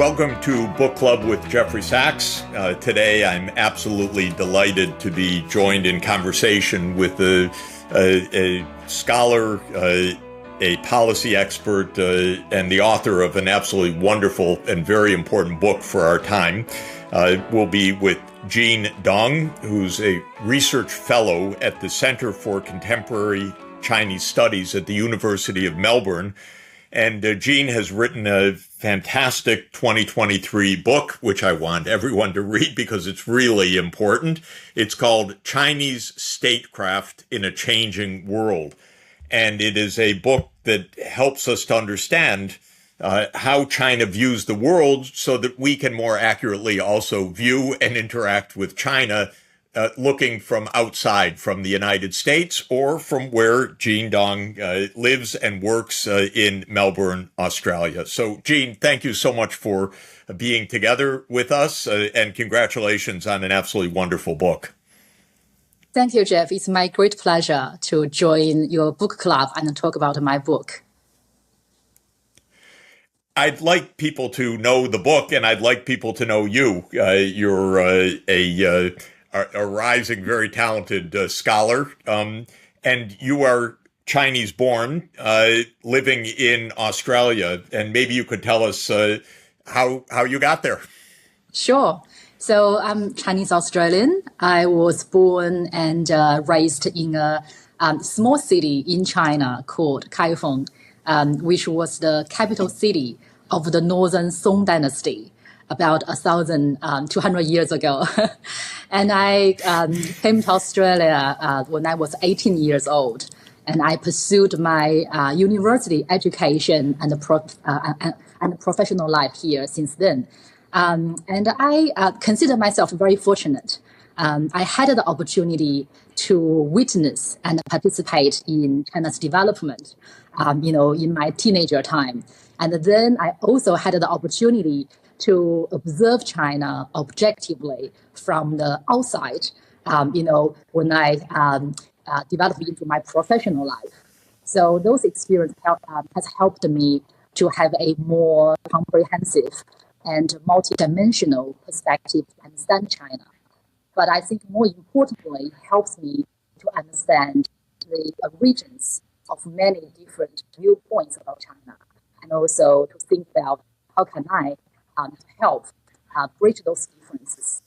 Welcome to Book Club with Jeffrey Sachs. Today I'm absolutely delighted to be joined in conversation with a scholar, a policy expert, and the author of an absolutely wonderful and very important book for our time. We'll be with Jean Dong, who's a research fellow at the Center for Contemporary Chinese Studies at the University of Melbourne. And Jean has written a fantastic 2023 book, which I want everyone to read because it's really important. It's called Chinese Statecraft in a Changing World. And it is a book that helps us to understand how China views the world so that we can more accurately also view and interact with China, looking from outside, from the United States or from where Jean Dong lives and works in Melbourne, Australia. So, Jean, thank you so much for being together with us, and congratulations on an absolutely wonderful book. Thank you, Jeff. It's my great pleasure to join your book club and talk about my book. I'd like people to know the book, and I'd like people to know you. You're a rising, very talented scholar, and you are Chinese-born, living in Australia. And maybe you could tell us how you got there. Sure. So I'm Chinese-Australian. I was born and raised in a small city in China called Kaifeng, which was the capital city of the Northern Song Dynasty about 1,200 years ago. And I came to Australia when I was 18 years old. And I pursued my university education and professional life here since then. And I consider myself very fortunate. I had the opportunity to witness and participate in China's development, in my teenager time. And then I also had the opportunity to observe China objectively from the outside, when I developed into my professional life. So those experiences has helped me to have a more comprehensive and multidimensional perspective to understand China. But I think more importantly, it helps me to understand the origins of many different viewpoints about China, and also to think about how can I help bridge those differences.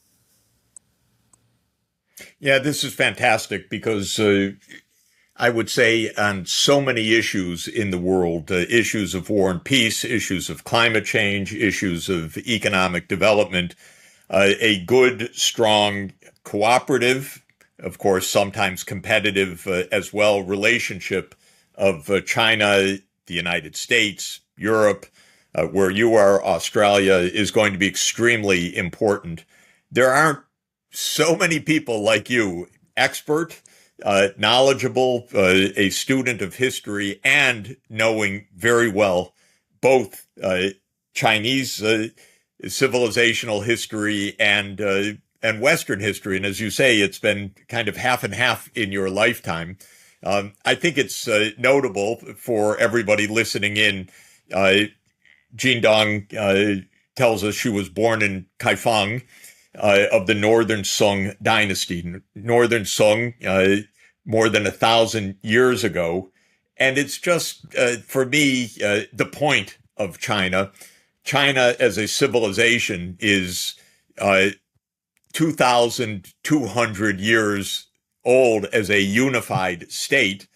Yeah, this is fantastic because I would say on so many issues in the world, issues of war and peace, issues of climate change, issues of economic development, a good, strong, cooperative, of course, sometimes competitive as well, relationship of China, the United States, Europe, where you are, Australia, is going to be extremely important. There aren't so many people like you, expert, knowledgeable, a student of history, and knowing very well both Chinese civilizational history and Western history. And as you say, it's been kind of half and half in your lifetime. I think it's notable for everybody listening in. Jean Dong tells us she was born in Kaifeng of the Northern Song Dynasty. Northern Song, more than 1,000 years ago. And it's just, for me, the point of China. China as a civilization is 2,200 years old as a unified state,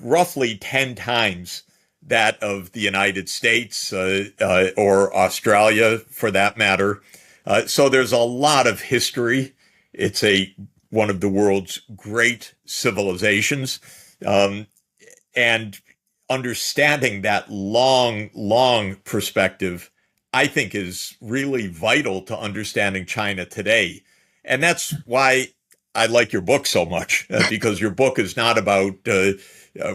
roughly 10 times that of the United States or Australia, for that matter. So there's a lot of history. It's one of the world's great civilizations. And understanding that long perspective, I think, is really vital to understanding China today. And that's why I like your book so much, because your book is not about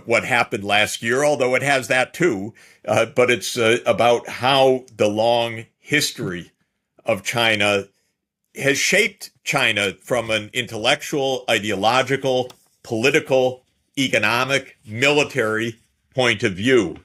what happened last year, although it has that too, but it's about how the long history of China has shaped China from an intellectual, ideological, political, economic, military point of view.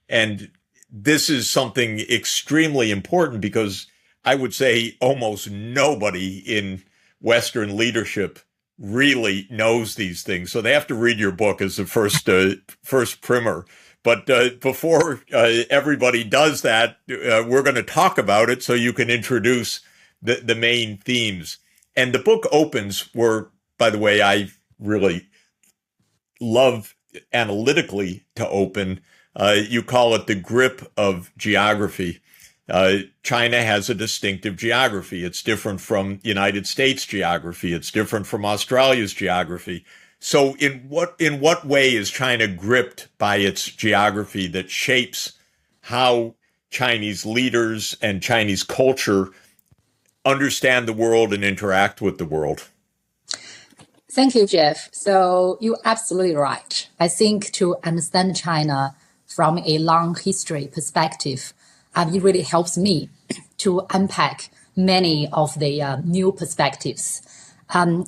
And this is something extremely important because I would say almost nobody in Western leadership really knows these things. So they have to read your book as the first primer. But before everybody does that, we're going to talk about it so you can introduce the main themes. And the book opens where, by the way, I really love analytically to open. You call it the grip of geography. China has a distinctive geography. It's different from United States geography. It's different from Australia's geography. So in what way is China gripped by its geography that shapes how Chinese leaders and Chinese culture understand the world and interact with the world? Thank you, Jeff. So you're absolutely right. I think to understand China from a long history perspective, it really helps me to unpack many of the new perspectives.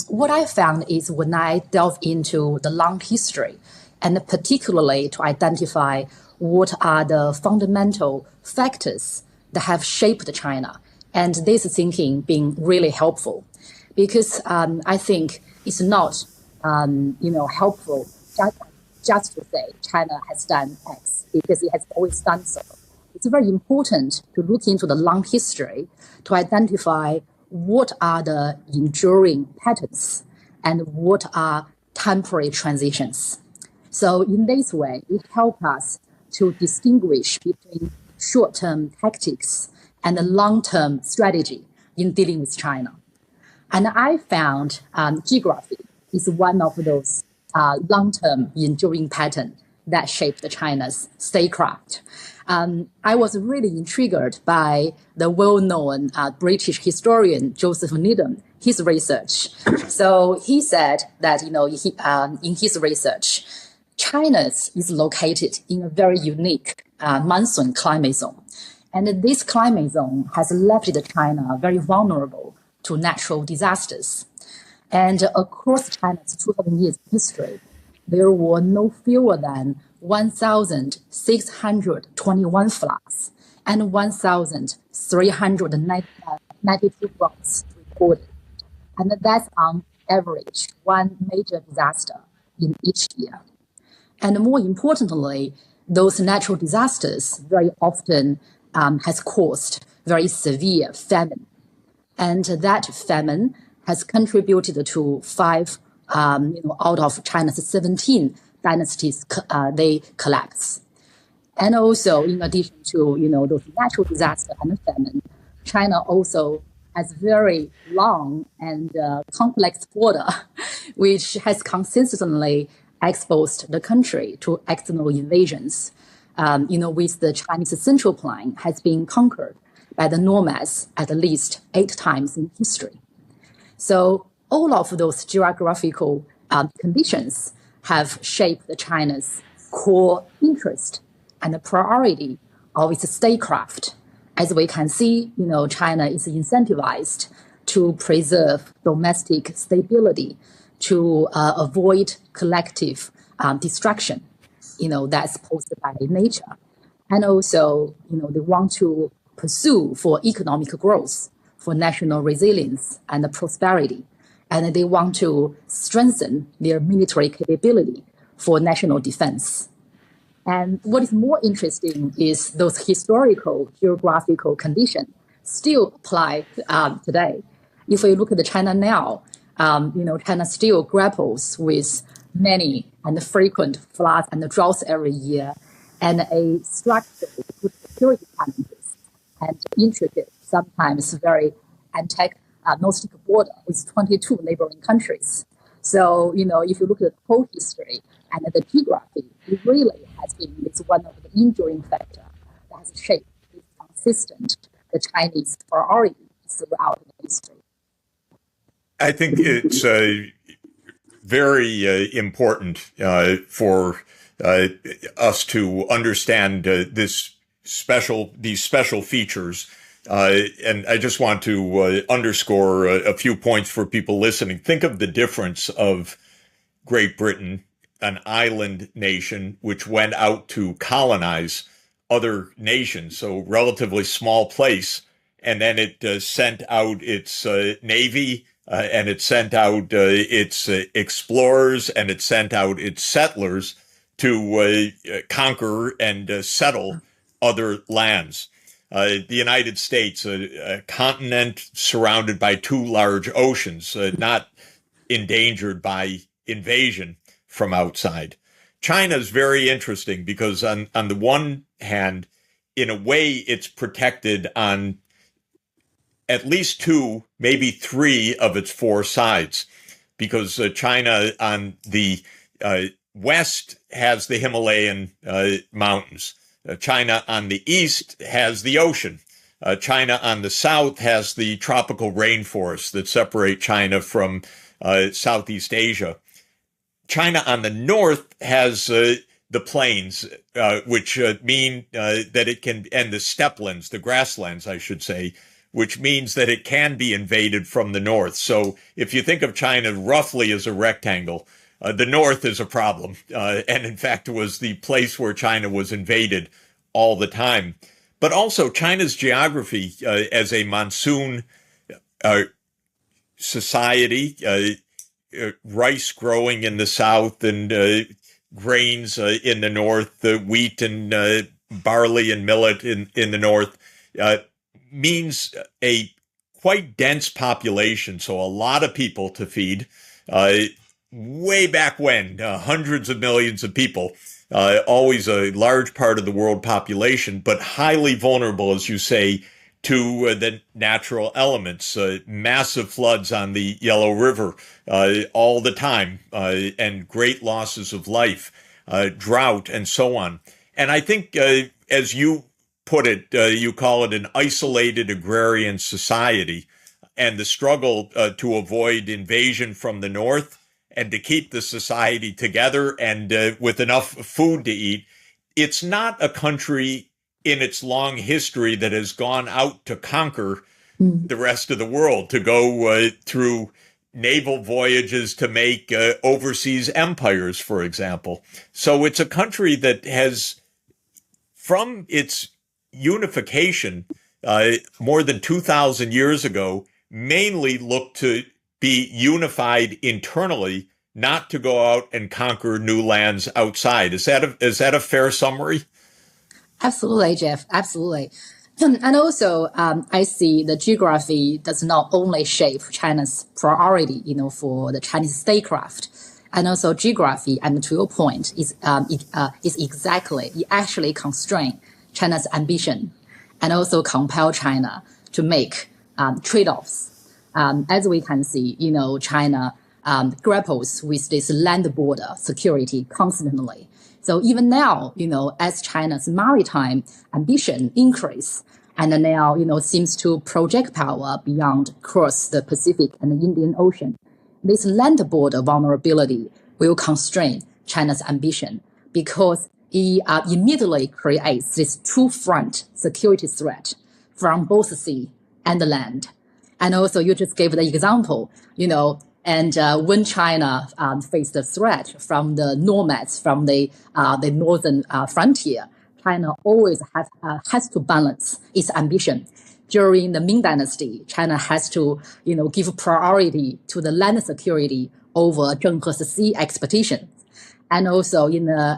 What I found is when I delve into the long history, and particularly to identify what are the fundamental factors that have shaped China, and this thinking being really helpful, because I think it's not helpful just to say China has done X because it has always done so. It's very important to look into the long history to identify what are the enduring patterns and what are temporary transitions. So in this way, it helps us to distinguish between short-term tactics and the long-term strategy in dealing with China. And I found geography is one of those long-term enduring patterns that shaped China's statecraft. I was really intrigued by the well-known British historian Joseph Needham, his research. So he said that, in his research, China is located in a very unique monsoon climate zone. And this climate zone has left China very vulnerable to natural disasters. And across China's 2,000 years history, there were no fewer than 1,621 floods and 1,392 droughts recorded. And that's on average one major disaster in each year. And more importantly, those natural disasters very often has caused very severe famine. And that famine has contributed to 5 out of China's 17 dynasties, they collapse. And also, in addition to, those natural disasters and famine, China also has very long and complex border, which has consistently exposed the country to external invasions. With the Chinese Central Plain has been conquered by the nomads at least 8 times in history. So all of those geographical conditions have shaped China's core interest and the priority of its statecraft. As we can see, China is incentivized to preserve domestic stability, to avoid collective destruction, that's posed by nature. And also, they want to pursue for economic growth, for national resilience and prosperity. And they want to strengthen their military capability for national defense. And what is more interesting is those historical geographical conditions still apply today. If we look at China now, China still grapples with many and frequent floods and droughts every year, and a structural security challenges and intricate, sometimes very antagonistic border with 22 neighboring countries. So, if you look at the whole history and the geography, it really has been one of the enduring factors that has shaped the Chinese priority throughout history. I think it's very important for us to understand these special features. And I just want to underscore a few points for people listening. Think of the difference of Great Britain, an island nation which went out to colonize other nations, so relatively small place. And then it sent out its navy, and it sent out its explorers, and it sent out its settlers to conquer and settle other lands. The United States, a continent surrounded by two large oceans, not endangered by invasion from outside. China is very interesting because on the one hand, in a way, it's protected on at least two, maybe three of its four sides, because China on the west has the Himalayan mountains. China on the east has the ocean. China on the south has the tropical rainforests that separate China from Southeast Asia. China on the north has the plains, which mean that it can, and the steppelands, the grasslands, I should say, which means that it can be invaded from the north. So if you think of China roughly as a rectangle, the north is a problem. And in fact, it was the place where China was invaded all the time. But also China's geography as a monsoon society, rice growing in the south and grains in the north, wheat and barley and millet in the north, means a quite dense population. So a lot of people to feed. Way back when, hundreds of millions of people, always a large part of the world population, but highly vulnerable, as you say, to the natural elements, massive floods on the Yellow River all the time, and great losses of life, drought, and so on. And I think, as you put it, you call it an isolated agrarian society, and the struggle to avoid invasion from the north and to keep the society together and with enough food to eat. It's not a country in its long history that has gone out to conquer the rest of the world, to go through naval voyages to make overseas empires, for example. So it's a country that has, from its unification more than 2,000 years ago, mainly looked to be unified internally, not to go out and conquer new lands outside. Is that a fair summary? Absolutely, Jeff. Absolutely. And also, I see the geography does not only shape China's priority, for the Chinese statecraft, and also geography. And to your point, is exactly it actually constrain China's ambition, and also compel China to make trade-offs. As we can see, China grapples with this land border security constantly. So even now, as China's maritime ambition increase, and now, seems to project power beyond across the Pacific and the Indian Ocean, this land border vulnerability will constrain China's ambition because it immediately creates this two-front security threat from both the sea and the land. And also, you just gave the example, and when China faced the threat from the nomads from the northern frontier, China always has to balance its ambition. During the Ming Dynasty, China has to, give priority to the land security over Zheng He's sea expedition. And also in the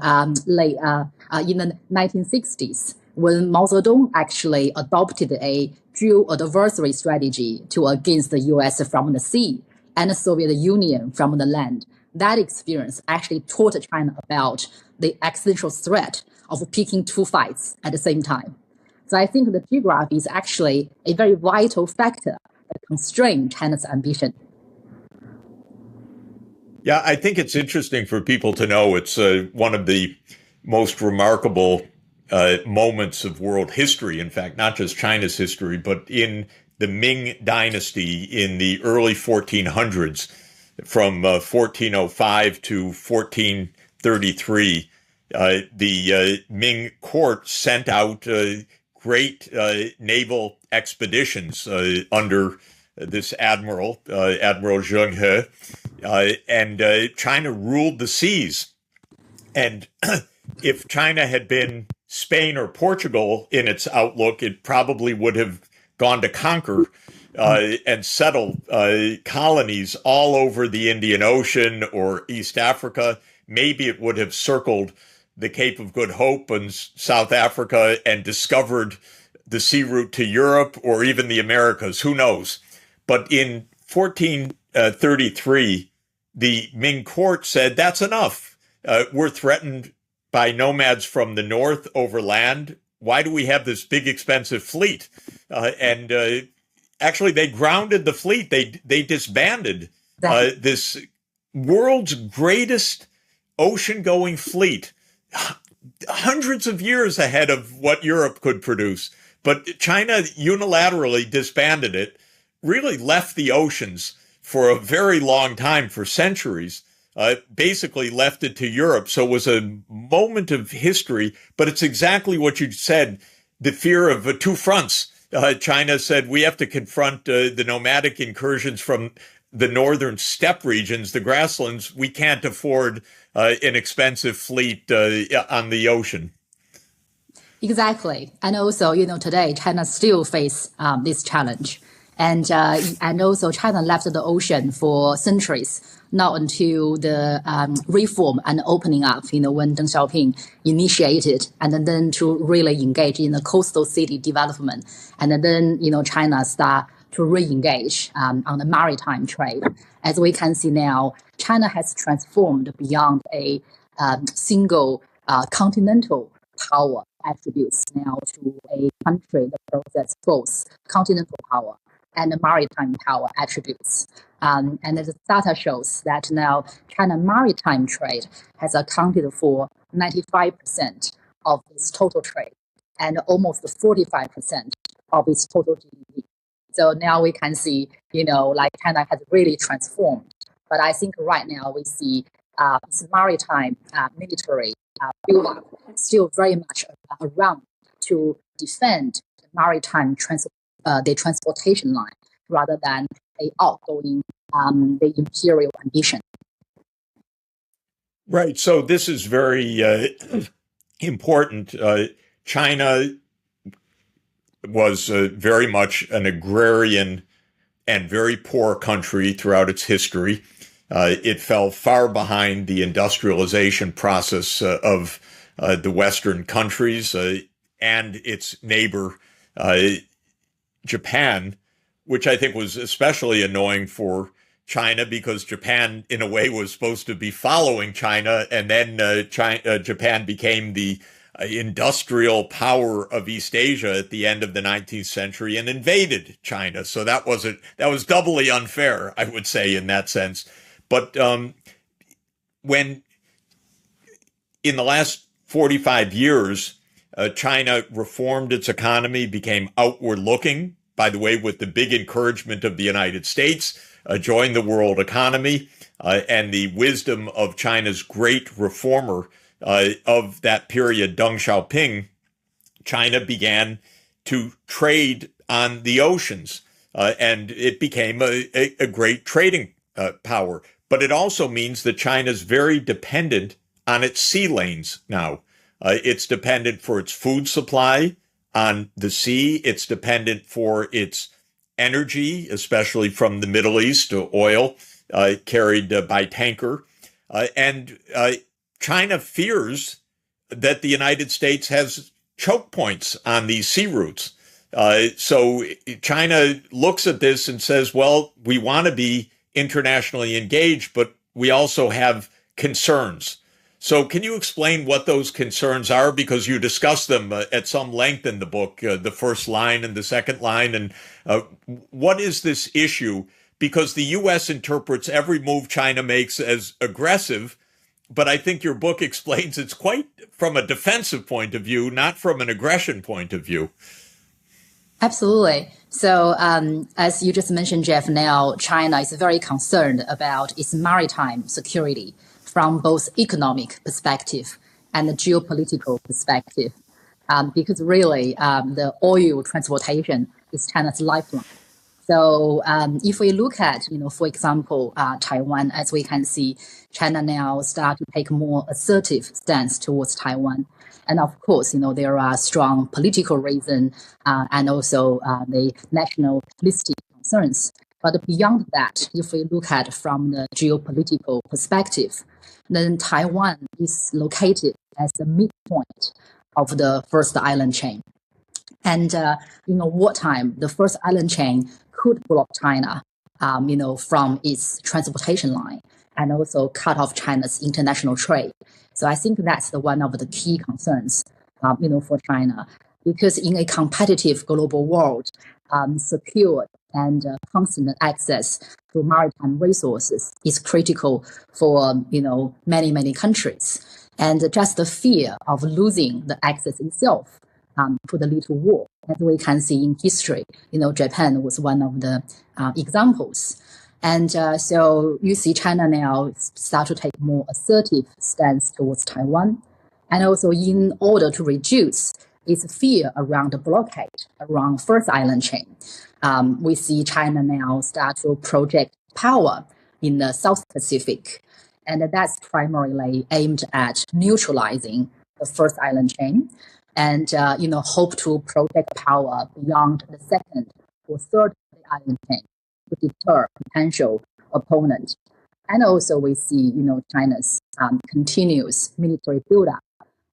in the 1960s, when Mao Zedong actually adopted a dual adversary strategy to against the U.S. from the sea and the Soviet Union from the land, that experience actually taught China about the existential threat of picking two fights at the same time. So I think the geography is actually a very vital factor that constrains China's ambition. Yeah, I think it's interesting for people to know it's one of the most remarkable moments of world history. In fact, not just China's history, but in the Ming Dynasty in the early 1400s, from 1405 to 1433, the Ming court sent out great naval expeditions under this admiral, Admiral Zheng He, and China ruled the seas. And if China had been Spain or Portugal in its outlook, it probably would have gone to conquer and settle colonies all over the Indian Ocean or East Africa. Maybe it would have circled the Cape of Good Hope and South Africa and discovered the sea route to Europe or even the Americas. Who knows? But in 1433, the Ming court said, that's enough. We're threatened by nomads from the north over land. Why do we have this big, expensive fleet? And actually, they grounded the fleet. They disbanded this world's greatest ocean-going fleet, hundreds of years ahead of what Europe could produce. But China unilaterally disbanded it, really left the oceans for a very long time, for centuries, basically left it to Europe. So it was a moment of history, but it's exactly what you said, the fear of two fronts. China said, we have to confront the nomadic incursions from the northern steppe regions, the grasslands. We can't afford an expensive fleet on the ocean. Exactly. And also, today China still face this challenge. And also China left the ocean for centuries, not until the reform and opening up, when Deng Xiaoping initiated, and then to really engage in the coastal city development. And then, China start to re-engage on the maritime trade. As we can see now, China has transformed beyond a single continental power attributes now to a country that possesses both continental power and maritime power attributes. And the data shows that now China maritime trade has accounted for 95% of its total trade and almost 45% of its total GDP. So now we can see, China has really transformed. But I think right now we see its maritime military build-up still very much around to defend the maritime the transportation line rather than a outgoing the imperial ambition. Right. So this is very important. China was very much an agrarian and very poor country throughout its history. It fell far behind the industrialization process of the Western countries and its neighbor, Japan, which I think was especially annoying for China because Japan, in a way, was supposed to be following China, and then Japan became the industrial power of East Asia at the end of the 19th century and invaded China. So that was doubly unfair, I would say, in that sense. But when in the last 45 years, China reformed its economy, became outward looking, by the way, with the big encouragement of the United States, joined the world economy, and the wisdom of China's great reformer of that period, Deng Xiaoping. China began to trade on the oceans, and it became a great trading power. But it also means that China is very dependent on its sea lanes now. It's dependent for its food supply on the sea. It's dependent for its energy, especially from the Middle East, oil carried by tanker. And China fears that the United States has choke points on these sea routes. So China looks at this and says, well, we want to be internationally engaged, but we also have concerns. So can you explain what those concerns are? Because you discuss them at some length in the book, the first line and the second line. And what is this issue? Because the U.S. interprets every move China makes as aggressive, but I think your book explains it's quite from a defensive point of view, not from an aggression point of view. Absolutely. So as you just mentioned, Jeff, now China is very concerned about its maritime security from both economic perspective and the geopolitical perspective, because really the oil transportation is China's lifeline. So if we look at, for example, Taiwan, as we can see, China now start to take more assertive stance towards Taiwan. And of course, there are strong political reasons and also the nationalistic concerns. But beyond that, if we look at from the geopolitical perspective, then Taiwan is located as the midpoint of the first island chain. And wartime, the first island chain could block China, from its transportation line and also cut off China's international trade. So I think that's one of the key concerns, for China, because in a competitive global world, secure and constant access to maritime resources is critical for, many, many countries. And just the fear of losing the access itself could lead to war. As we can see in history, Japan was one of the examples. And so you see China now start to take more assertive stance towards Taiwan. And also in order to reduce its fear around the blockade, around first island chain, we see China now start to project power in the South Pacific. And that's primarily aimed at neutralizing the first island chain and, hope to project power beyond the second or third island chain to deter potential opponent. And also we see, China's continuous military buildup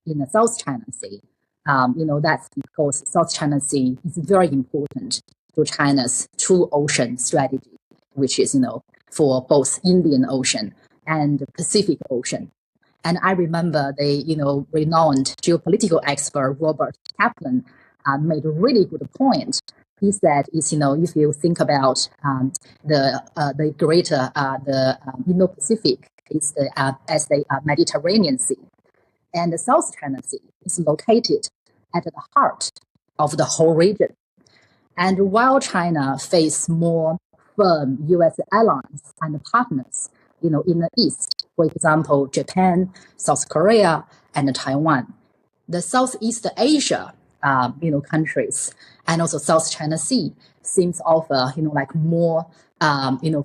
in the South China Sea. That's because South China Sea is very important to China's true ocean strategy, which is, for both Indian Ocean and Pacific Ocean. And I remember the, renowned geopolitical expert Robert Kaplan made a really good point. He said, if you think about the greater Indo-Pacific is as the Mediterranean Sea, and the South China Sea is located at the heart of the whole region. And while China faces more firm U.S. allies and partners, in the East, for example, Japan, South Korea, and Taiwan, the Southeast Asia, countries, and also South China Sea seems offer, more,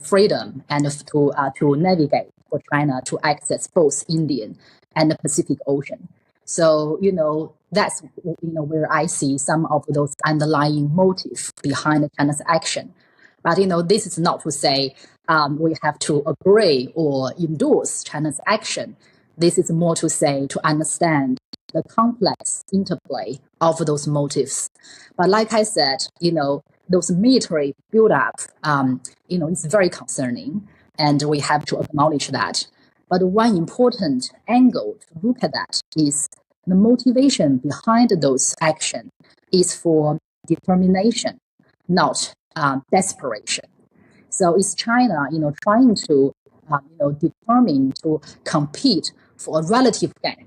freedom and to navigate for China to access both Indian and the Pacific Ocean. So, that's, where I see some of those underlying motives behind China's action. But, this is not to say we have to agree or endorse China's action. This is more to say to understand the complex interplay of those motives. But like I said, those military build-up, is very concerning, and we have to acknowledge that. But one important angle to look at that is the motivation behind those actions is for determination, not desperation. So is China, trying to, determine to compete for a relative gain,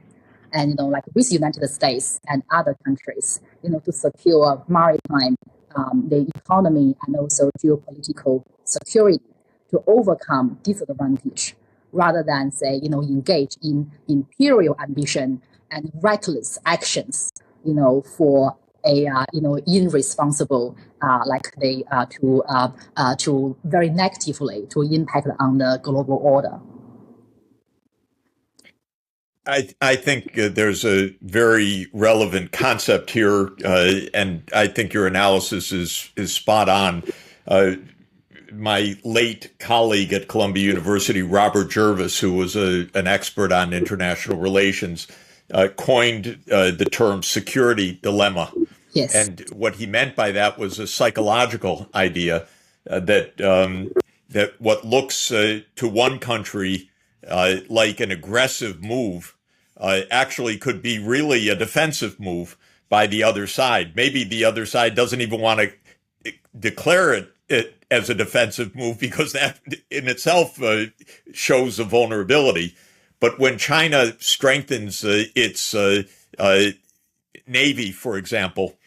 and with United States and other countries, to secure maritime, the economy and also geopolitical security to overcome disadvantage, rather than say, engage in imperial ambition and reckless actions, for a irresponsible, to very negatively to impact on the global order. I think there's a very relevant concept here, and I think your analysis is spot on. My late colleague at Columbia University, Robert Jervis, who was an expert on international relations, coined the term security dilemma. Yes. And what he meant by that was a psychological idea that what looks to one country like an aggressive move actually could be really a defensive move by the other side. Maybe the other side doesn't even want to declare it as a defensive move because that in itself shows a vulnerability. But when China strengthens its Navy, for example,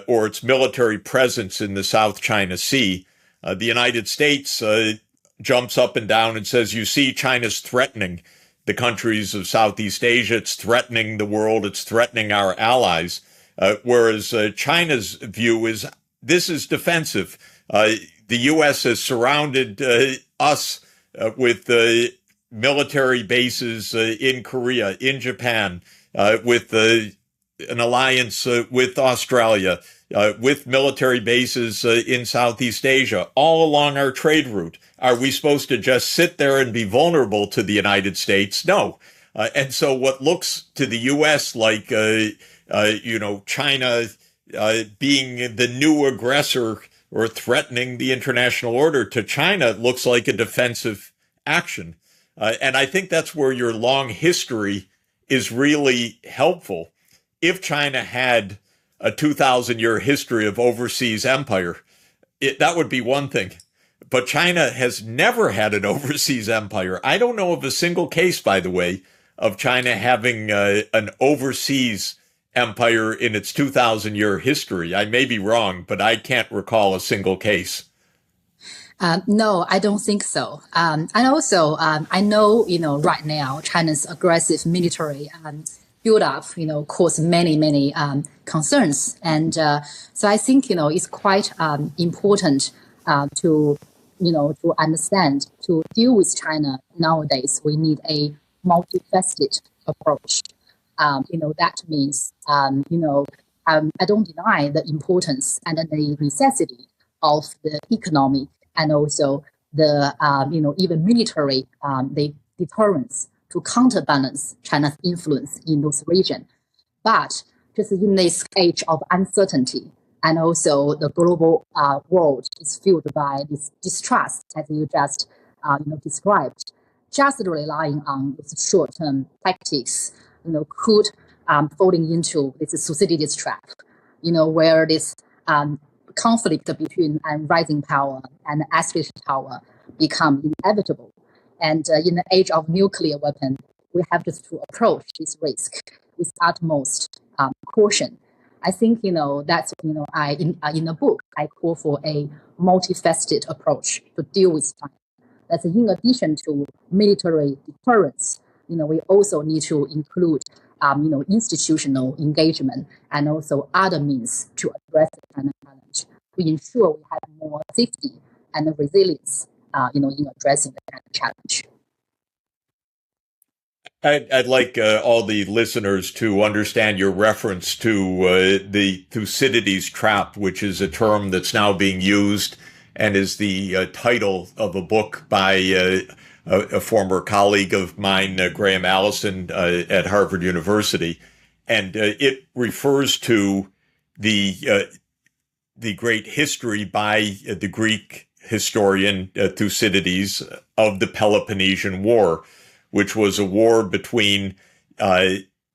or its military presence in the South China Sea, the United States jumps up and down and says, you see, China's threatening the countries of Southeast Asia. It's threatening the world. It's threatening our allies. Whereas China's view is this is defensive. the U.S. has surrounded us with military bases in Korea, in Japan, with an alliance with Australia, with military bases in Southeast Asia, all along our trade route. Are we supposed to just sit there and be vulnerable to the United States? No. And so what looks to the U.S. like, China being the new aggressor or threatening the international order, to China looks like a defensive action. And I think that's where your long history is really helpful. If China had a 2,000-year history of overseas empire, that would be one thing. But China has never had an overseas empire. I don't know of a single case, by the way, of China having an overseas empire in its 2,000-year history. I may be wrong, but I can't recall a single case. No, I don't think so. And also, I know, right now, China's aggressive military build up, cause many concerns. And so I think, it's quite important to understand, to deal with China nowadays, we need a multifaceted approach. That means, I don't deny the importance and the necessity of the economic and also the, even military, the deterrence to counterbalance China's influence in those regions. But just in this age of uncertainty, and also the global world is filled by this distrust, as you just described. Just relying on those short-term tactics, could falling into this Thucydides trap, where this conflict between rising power and escalation power become inevitable. And in the age of nuclear weapon, we have just to approach this risk with utmost caution. I think, that's, I in the book, I call for a multifaceted approach to deal with China. That's in addition to military deterrence, we also need to include, institutional engagement and also other means to address the China challenge to ensure we have more safety and resilience, in addressing the China challenge. I'd like all the listeners to understand your reference to the Thucydides trap, which is a term that's now being used and is the title of a book by a former colleague of mine, Graham Allison, at Harvard University. And it refers to the great history by the Greek historian Thucydides of the Peloponnesian War, which was a war between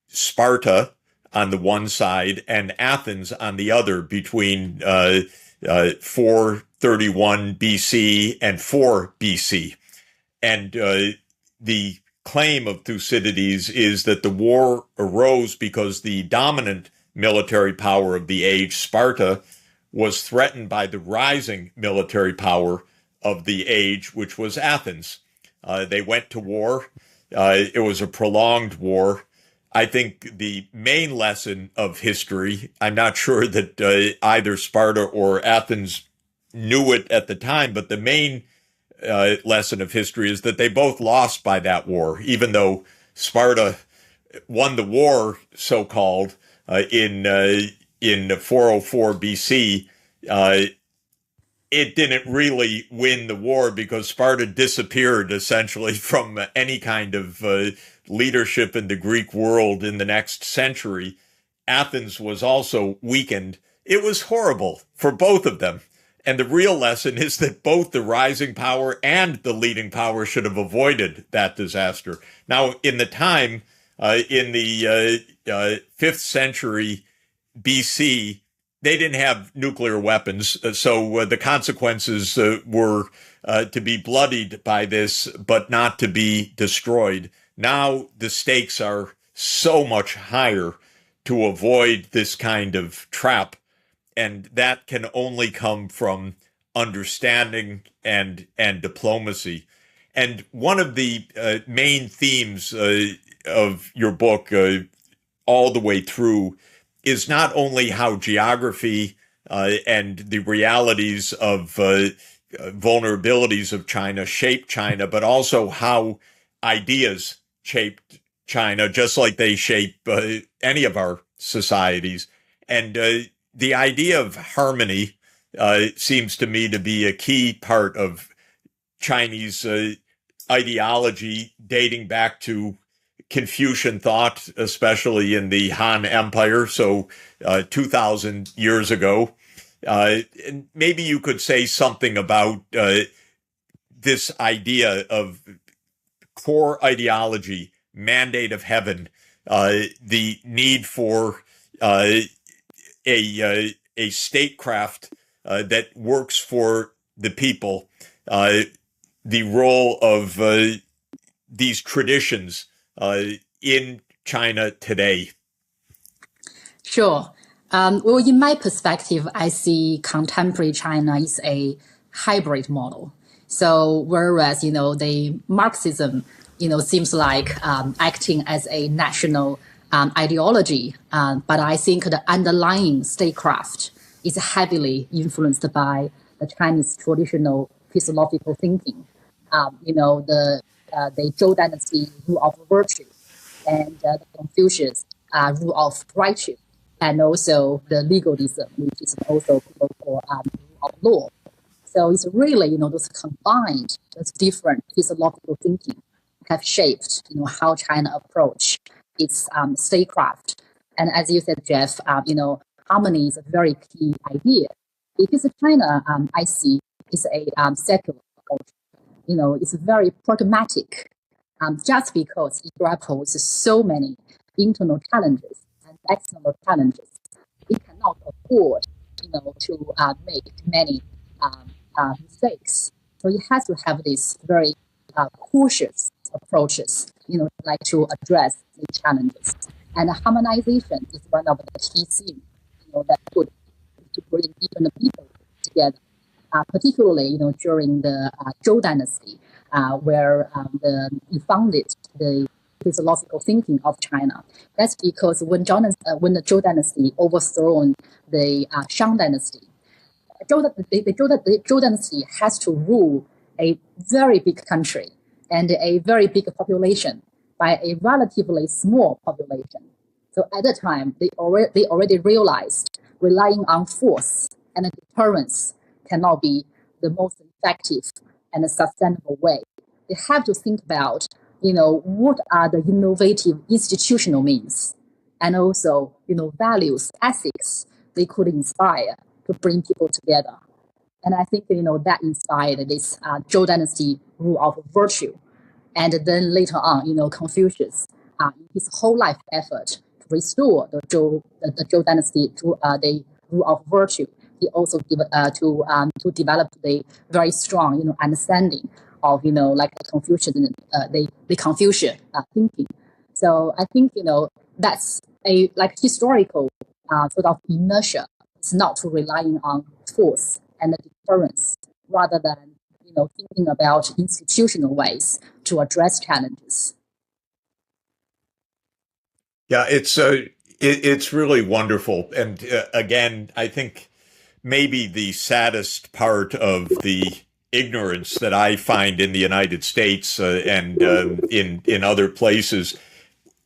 Sparta on the one side and Athens on the other, between 431 BC and 4 BC. And the claim of Thucydides is that the war arose because the dominant military power of the age, Sparta, was threatened by the rising military power of the age, which was Athens. They went to war. It was a prolonged war. I think the main lesson of history, I'm not sure that either Sparta or Athens knew it at the time, but the main lesson of history is that they both lost by that war, even though Sparta won the war, so-called, in 404 BC. It didn't really win the war because Sparta disappeared essentially from any kind of leadership in the Greek world in the next century. Athens was also weakened. It was horrible for both of them. And the real lesson is that both the rising power and the leading power should have avoided that disaster. Now, in the time, in the 5th century BC, they didn't have nuclear weapons, so the consequences were to be bloodied by this, but not to be destroyed. Now the stakes are so much higher to avoid this kind of trap, and that can only come from understanding and diplomacy. And one of the main themes of your book all the way through is not only how geography and the realities of vulnerabilities of China shape China, but also how ideas shaped China, just like they shape any of our societies. And the idea of harmony seems to me to be a key part of Chinese ideology dating back to Confucian thought, especially in the Han Empire, so 2,000 years ago. And maybe you could say something about this idea of core ideology, mandate of heaven, the need for a statecraft that works for the people, the role of these traditions in China today. Sure. Well, in my perspective, I see contemporary China is a hybrid model. So whereas, the Marxism, seems like acting as a national ideology, but I think the underlying statecraft is heavily influenced by the Chinese traditional philosophical thinking. The Zhou dynasty rule of virtue and the Confucius rule of righteous, and also the legalism, which is also people call rule of law. So it's really, those combined, those different philosophical thinking have shaped, how China approach its statecraft. And as you said, Jeff, harmony is a very key idea. Because China, I see, is a secular culture. It's very pragmatic. Just because it grapples with so many internal challenges and external challenges, it cannot afford, to make many mistakes. So it has to have this very cautious approaches, like to address the challenges. And harmonization is one of the key themes, that could to bring even the people together, particularly, during the Zhou dynasty, where he founded the philosophical thinking of China. That's because when the Zhou dynasty overthrown the Shang dynasty, the Zhou dynasty has to rule a very big country and a very big population by a relatively small population. So at the time, they already realized relying on force and deterrence cannot be the most effective and sustainable way. They have to think about, what are the innovative institutional means and also, values, ethics they could inspire to bring people together. And I think, that inspired this Zhou dynasty rule of virtue. And then later on, Confucius, his whole life effort to restore the Zhou dynasty to the rule of virtue, he also to develop the very strong, understanding of, like Confucian, the Confucian thinking. So I think, that's a historical sort of inertia. It's not relying on force and deterrence rather than, thinking about institutional ways to address challenges. Yeah, it's really wonderful. And again, I think maybe the saddest part of the ignorance that I find in the United States and in other places,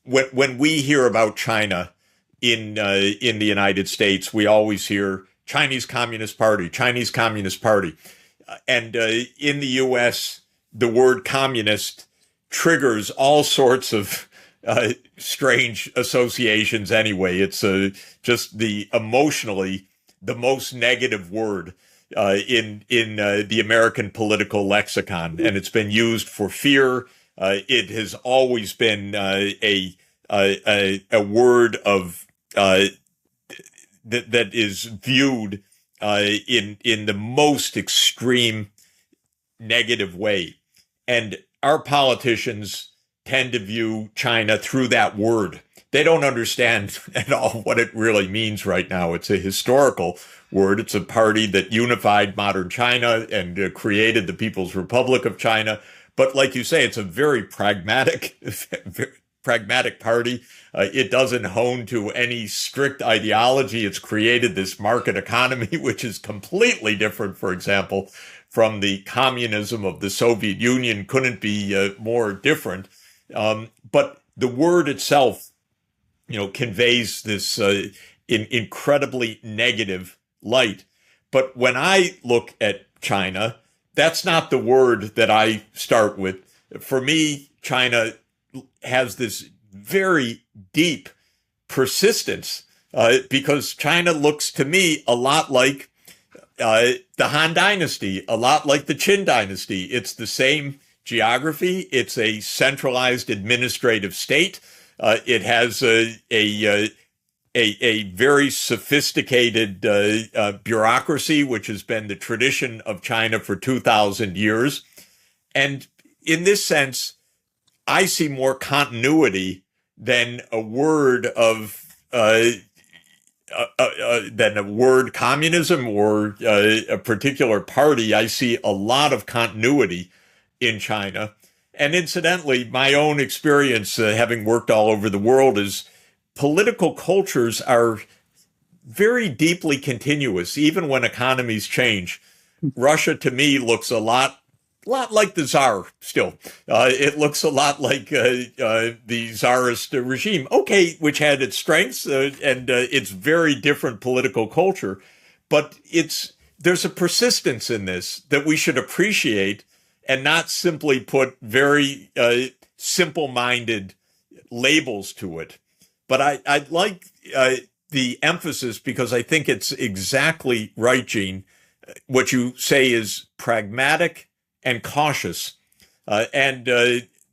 when we hear about China in the United States, we always hear Chinese Communist Party, Chinese Communist Party. And in the U.S., the word communist triggers all sorts of strange associations anyway. It's just emotionally the most negative word in the American political lexicon. And it's been used for fear. It has always been a word of that is viewed in the most extreme negative way. And our politicians tend to view China through that word. They don't understand at all what it really means right now. It's a historical word. It's a party that unified modern China and created the People's Republic of China. But like you say, it's a very pragmatic, pragmatic party. It doesn't hone to any strict ideology. It's created this market economy, which is completely different, for example, from the communism of the Soviet Union. Couldn't be more different. But the word itself, conveys this incredibly negative light. But when I look at China, that's not the word that I start with. For me, China has this very deep persistence because China looks to me a lot like the Han Dynasty, a lot like the Qin Dynasty. It's the same geography. It's a centralized administrative state. It has a very sophisticated bureaucracy, which has been the tradition of China for 2,000 years. And in this sense, I see more continuity than a word communism or a particular party. I see a lot of continuity in China. And incidentally, my own experience, having worked all over the world, is political cultures are very deeply continuous, even when economies change. Russia, to me, looks a lot like the Tsar still. It looks a lot like the Tsarist regime, which had its strengths and its very different political culture. But there's a persistence in this that we should appreciate and not simply put very simple-minded labels to it. But I like the emphasis because I think it's exactly right, Gene. What you say is pragmatic and cautious. And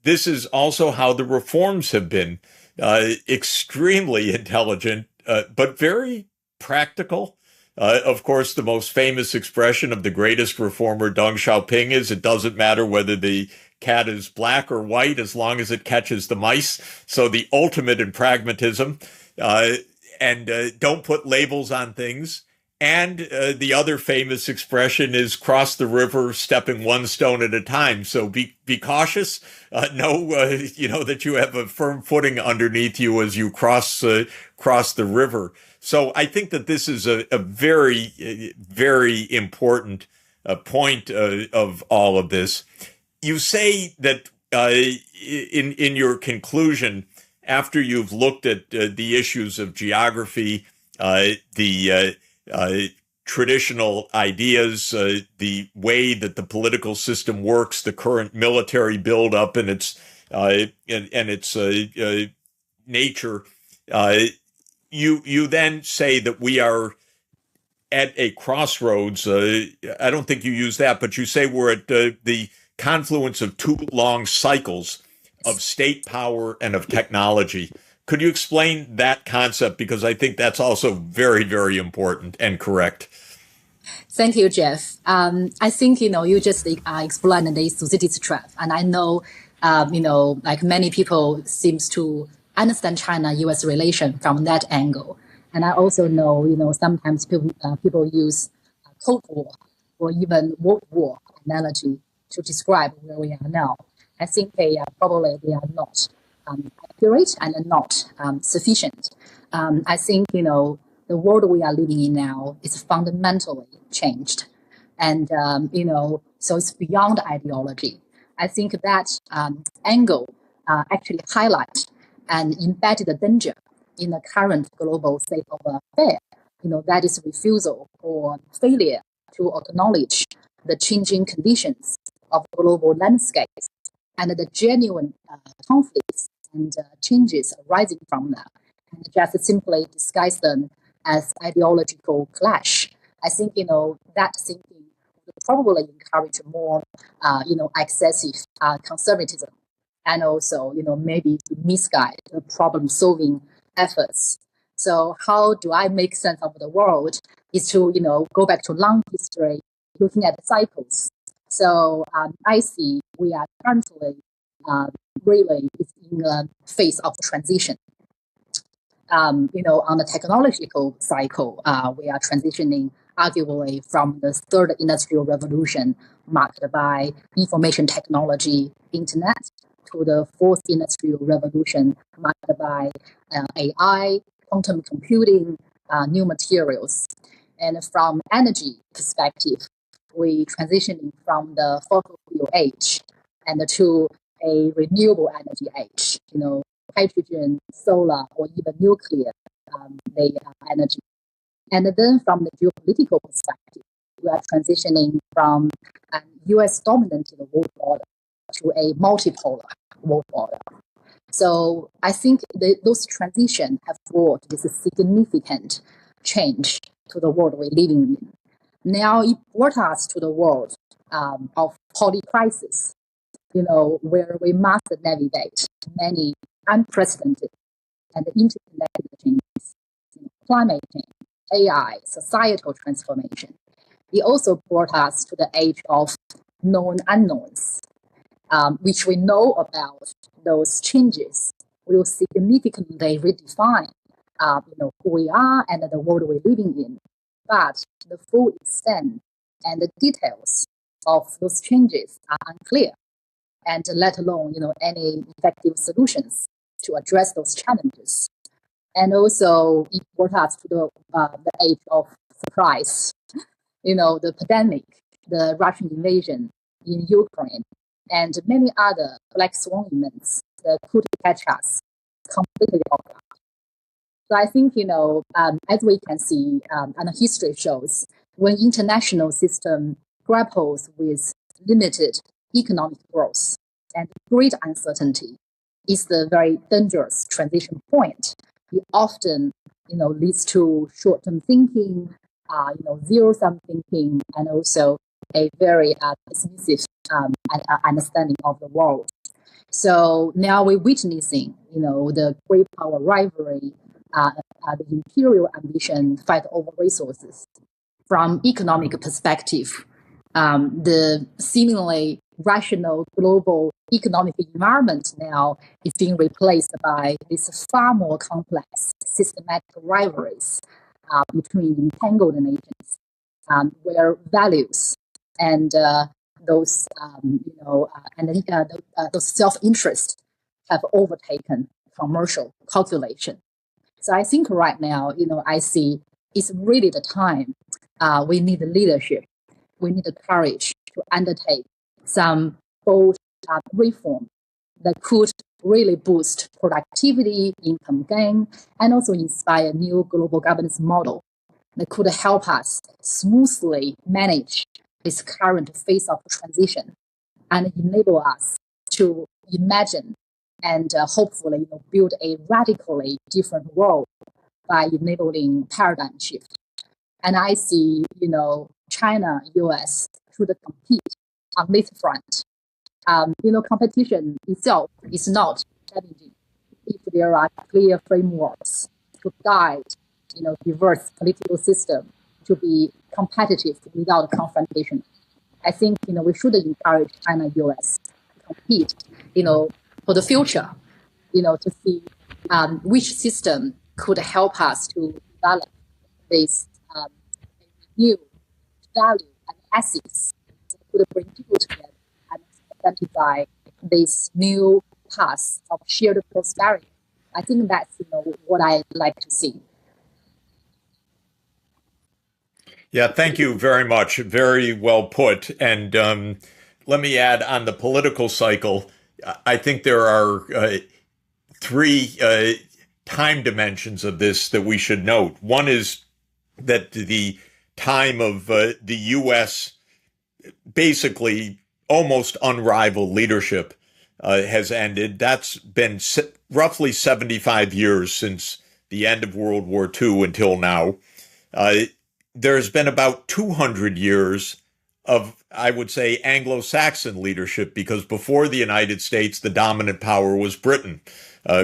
this is also how the reforms have been extremely intelligent, but very practical. Of course, the most famous expression of the greatest reformer, Deng Xiaoping, is it doesn't matter whether the cat is black or white as long as it catches the mice. So the ultimate in pragmatism. And don't put labels on things. And the other famous expression is cross the river, stepping one stone at a time. So be cautious. Know that you have a firm footing underneath you as you cross the river. So I think that this is a very, very important point of all of this. You say that in your conclusion, after you've looked at the issues of geography, the traditional ideas, the way that the political system works, the current military buildup and its nature, you then say that we are at a crossroads. I don't think you use that, but you say we're at the confluence of two long cycles of state power and of technology. Could you explain that concept? Because I think that's also very, very important and correct. Thank you, Jeff. I think, you just explained the Thucydides trap. And I know, like many people seems to understand China-US relation from that angle. And I also know, sometimes people use Cold War or even World War analogy to describe where we are now. I think they are not accurate and not sufficient. I think, the world we are living in now is fundamentally changed. And, so it's beyond ideology. I think that angle actually highlights and embedded the danger in the current global state of affairs, that is refusal or failure to acknowledge the changing conditions of global landscapes and the genuine conflicts and changes arising from them, and just simply disguise them as ideological clash. I think, that thinking would probably encourage more, excessive conservatism and also, maybe to misguide the problem-solving efforts. So how do I make sense of the world is to, go back to long history, looking at the cycles. So I see we are currently really in a phase of transition. On the technological cycle, we are transitioning arguably from the third industrial revolution marked by information technology, internet, to the fourth industrial revolution marked by AI, quantum computing, new materials. And from energy perspective, we transitioning from the fossil fuel age and to a renewable energy age, hydrogen, solar, or even nuclear energy. And then from the geopolitical perspective, we are transitioning from a US dominant world order to a multipolar world order. So I think those transitions have brought this significant change to the world we're living in. Now it brought us to the world of polycrisis, where we must navigate many unprecedented and interconnected changes, climate change, AI, societal transformation. It also brought us to the age of known unknowns, which we know about those changes will significantly redefine, who we are and the world we're living in. But the full extent and the details of those changes are unclear, and let alone, any effective solutions to address those challenges. And also, it brought us to the age of surprise. The pandemic, the Russian invasion in Ukraine, and many other black swan events that could catch us completely off guard. So I think, as we can see, and history shows, when international system grapples with limited economic growth and great uncertainty, is the very dangerous transition point. It often, leads to short-term thinking, zero-sum thinking, and also a very dismissive understanding of the world. So now we're witnessing, the great power rivalry, the imperial ambition fight over resources. From economic perspective, the seemingly rational global economic environment now is being replaced by this far more complex systematic rivalries between entangled nations, where values and those self-interest have overtaken commercial calculation. So I think right now, I see it's really the time we need leadership. We need the courage to undertake some bold reform that could really boost productivity, income gain, and also inspire a new global governance model that could help us smoothly manage this current phase of transition and enable us to imagine and hopefully build a radically different world by enabling paradigm shift. And I see, China, US should compete on this front. Competition itself is not challenging if there are clear frameworks to guide, diverse political system to be competitive without confrontation. I think, we should encourage China, US to compete, for the future, to see which system could help us to develop this new value and assets that could bring people together and identify this new path of shared prosperity. I think that's what I like to see. Yeah, thank you very much. Very well put. And let me add on the political cycle, I think there are three time dimensions of this that we should note. One is that the time of the U.S. basically almost unrivaled leadership has ended. That's been roughly 75 years since the end of World War II until now. There's been about 200 years of, I would say, Anglo-Saxon leadership, because before the United States, the dominant power was Britain.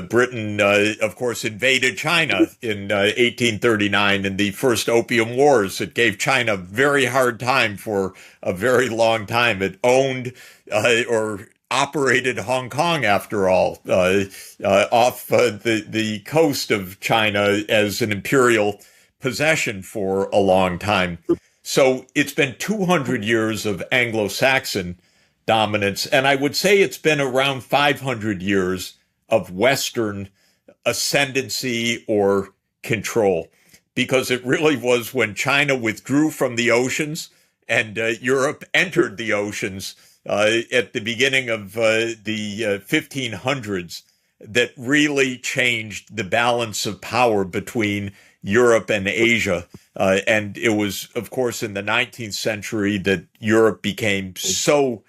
Britain, of course, invaded China in 1839 in the first Opium Wars. It gave China a very hard time for a very long time. It owned or operated Hong Kong, after all, off the coast of China as an imperial possession for a long time. So it's been 200 years of Anglo-Saxon dominance. And I would say it's been around 500 years of Western ascendancy or control, because it really was when China withdrew from the oceans and Europe entered the oceans at the beginning of the 1500s that really changed the balance of power between Europe and Asia. And it was, of course, in the 19th century that Europe became so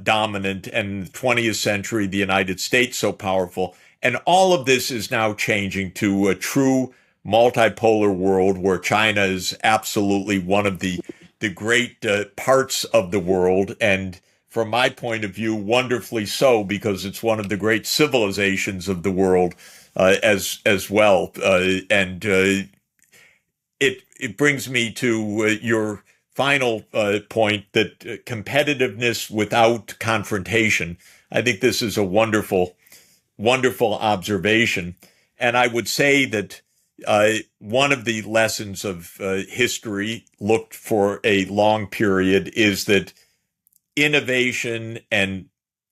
dominant, and in the 20th century, the United States so powerful. And all of this is now changing to a true multipolar world where China is absolutely one of the great parts of the world. And from my point of view, wonderfully so, because it's one of the great civilizations of the world as well. And it brings me to your final point, that competitiveness without confrontation. I think this is a wonderful observation. And I would say that one of the lessons of history looked for a long period is that innovation and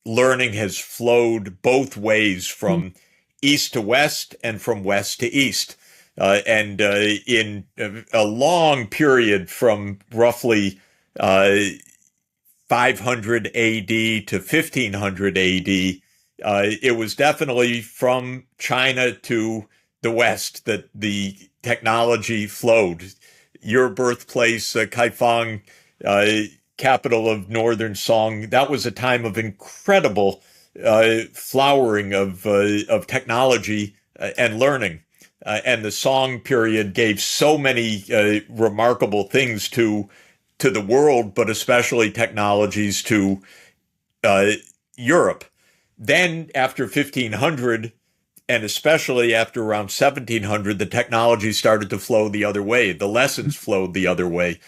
learning has flowed both ways, from east to west and from west to east. And in a long period from roughly 500 AD to 1500 AD, it was definitely from China to the West that the technology flowed. Your birthplace, Kaifeng, capital of Northern Song, that was a time of incredible flowering of technology and learning. And the Song period gave so many remarkable things to the world, but especially technologies to Europe. Then after 1500, and especially after around 1700, the technology started to flow the other way. The lessons flowed the other way,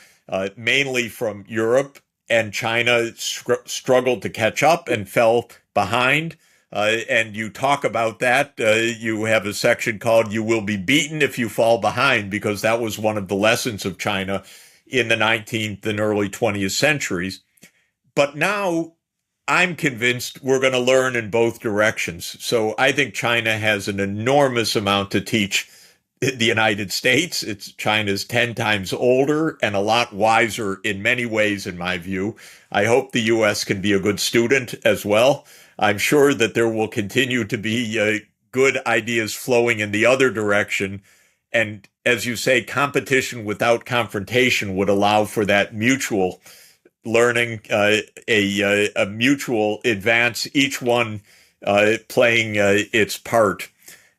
mainly from Europe, and China struggled to catch up and fell behind. And you talk about that. You have a section called "You Will Be Beaten If You Fall Behind," because that was one of the lessons of China in the 19th and early 20th centuries. But now I'm convinced we're going to learn in both directions. So I think China has an enormous amount to teach the United States. China's 10 times older and a lot wiser in many ways, in my view. I hope the U.S. can be a good student as well. I'm sure that there will continue to be good ideas flowing in the other direction. And as you say, competition without confrontation would allow for that mutual learning, a mutual advance, each one playing its part.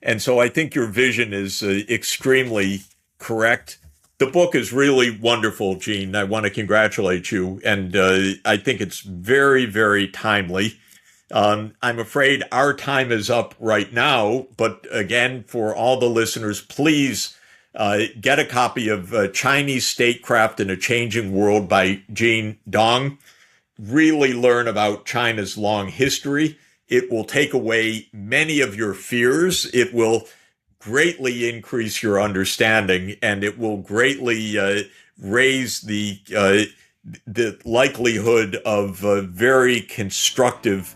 And so I think your vision is extremely correct. The book is really wonderful, Gene. I want to congratulate you. And I think it's very, very timely. I'm afraid our time is up right now. But again, for all the listeners, please get a copy of Chinese Statecraft in a Changing World by Gene Dong. Really learn about China's long history. It will take away many of your fears. It will greatly increase your understanding, and it will greatly raise the likelihood of very constructive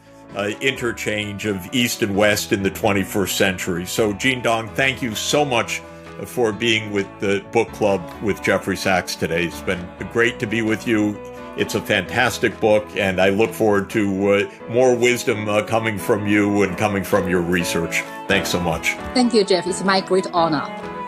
interchange of East and West in the 21st century. So, Gene Dong, thank you so much for being with the book club with Jeffrey Sachs today. It's been great to be with you. It's a fantastic book, and I look forward to more wisdom coming from you and coming from your research. Thanks so much. Thank you, Jeff. It's my great honor.